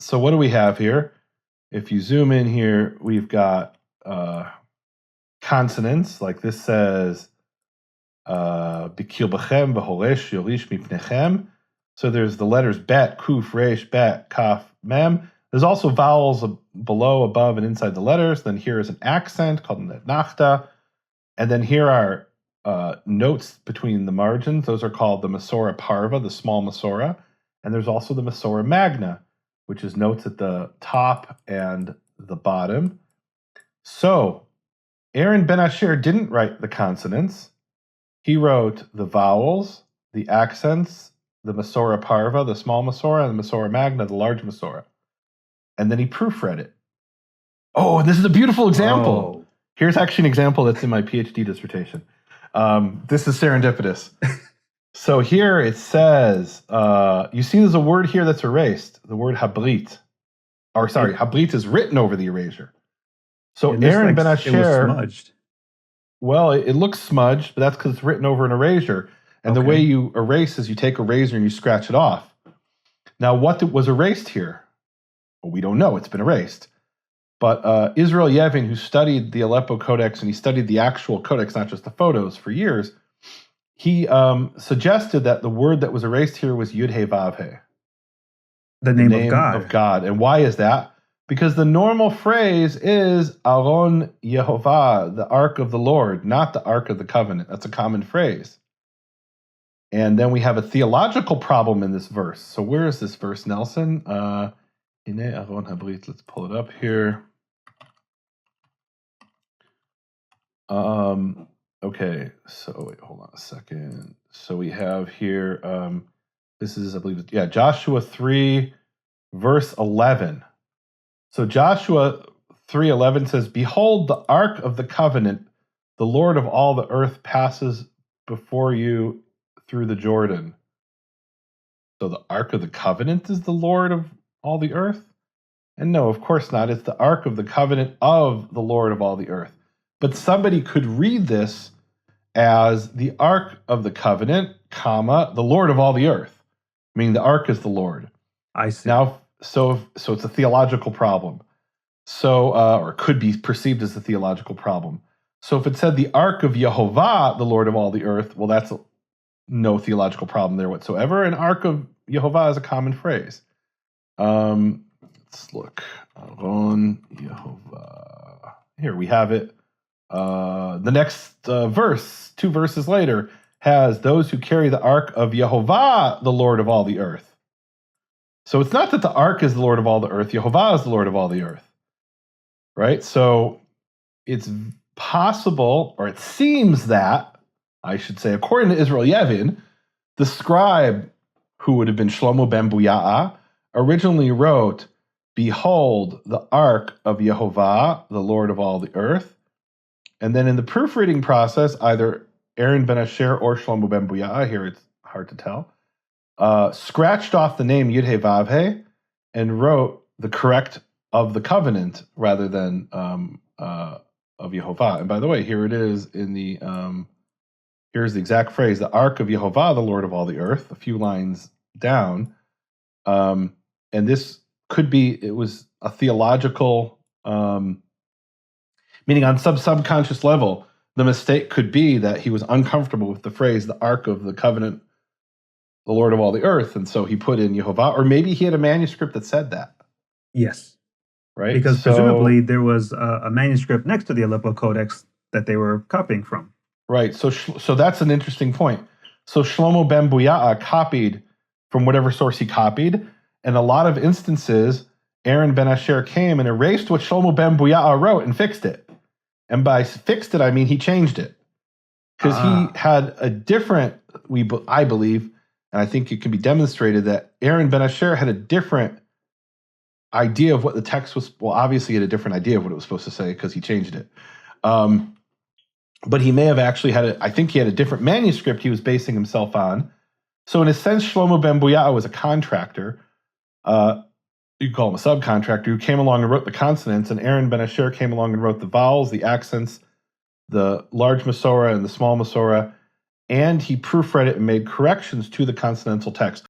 So what do we have here? If you zoom in here, we've got consonants, like this says, B'kilbachem v'horesh yorish mipnechem. So there's the letters bet, kuf, resh, bet, kaf, mem. There's also vowels below, above, and inside the letters. Then here is an accent called nachta. And then here are notes between the margins. Those are called the Masora Parva, the small Masora. And there's also the Masora Magna, which is notes at the top and the bottom. So Aaron ben Asher didn't write the consonants. He wrote the vowels, the accents, the Masora Parva, the small Masora, and the Masora Magna, the large Masora. And then he proofread it. Oh, and this is a beautiful example. Oh. Here's actually an example that's in my PhD dissertation. This is serendipitous. So here it says, you see there's a word here that's erased, the word habrit. Or sorry, habrit is written over the erasure. So Aaron ben Asher... It was smudged. Well, it looks smudged, but that's because it's written over an erasure. And the way you erase is you take a razor and you scratch it off. Now, what was erased here? Well, we don't know. It's been erased. But Israel Yevin, who studied the Aleppo Codex, and he studied the actual codex, not just the photos, for years, he suggested that the word that was erased here was Yud-He Vav-He. The name of God. And why is that? Because the normal phrase is Aron Yehovah, the Ark of the Lord, not the Ark of the Covenant. That's a common phrase. And then we have a theological problem in this verse. So where is this verse, Nelson? Ine Aron Habrit. Let's pull it up here. Okay, so wait, hold on a second. So we have here, this is, I believe, Joshua 3, verse 11. So Joshua 3:11 says, "Behold, the ark of the covenant, the Lord of all the earth passes before you through the Jordan." So the ark of the covenant is the Lord of all the earth? And no, of course not. It's the ark of the covenant of the Lord of all the earth. But somebody could read this as the ark of the covenant, comma, the Lord of all the earth, meaning the ark is the Lord. I see. Now, so it's a theological problem. So, or could be perceived as a theological problem. So if it said the ark of Yehovah, the Lord of all the earth, well, that's no theological problem there whatsoever. An ark of Yehovah is a common phrase. Let's look. Aron Yehovah. Here we have it. The next verse, 2 verses later, has those who carry the ark of Yehovah, the Lord of all the earth. So it's not that the ark is the Lord of all the earth. Yehovah is the Lord of all the earth. Right? So it's possible, or it seems that, I should say, according to Israel Yevin, the scribe, who would have been Shlomo ben Buya'a, originally wrote, "Behold, the ark of Yehovah, the Lord of all the earth." And then in the proofreading process, either Aaron ben Asher or Shlomo ben Buya'a, here it's hard to tell, scratched off the name Yud-He Vav-He and wrote the correct of the covenant rather than of Yehovah. And by the way, here it is in the, here's the exact phrase, the ark of Yehovah, the Lord of all the earth, a few lines down. And this could be, it was a theological, meaning on subconscious level, the mistake could be that he was uncomfortable with the phrase, the ark of the covenant, the Lord of all the earth, and so he put in Yehovah, or maybe he had a manuscript that said that. Yes. Right? Because presumably there was a manuscript next to the Aleppo Codex that they were copying from. Right. So that's an interesting point. So Shlomo ben Buya'a copied from whatever source he copied, and a lot of instances, Aaron ben Asher came and erased what Shlomo ben Buya'a wrote and fixed it. And by fixed it, I mean he changed it. Because he had a different, I believe, and I think it can be demonstrated that Aaron ben Asher had a different idea of what the text was. Well, obviously he had a different idea of what it was supposed to say because he changed it. But he may have actually I think he had a different manuscript he was basing himself on. So in a sense, Shlomo ben Buya'a was a contractor. You could call him a subcontractor who came along and wrote the consonants, and Aaron ben Asher came along and wrote the vowels, the accents, the large Masorah and the small Masorah, and he proofread it and made corrections to the consonantal text.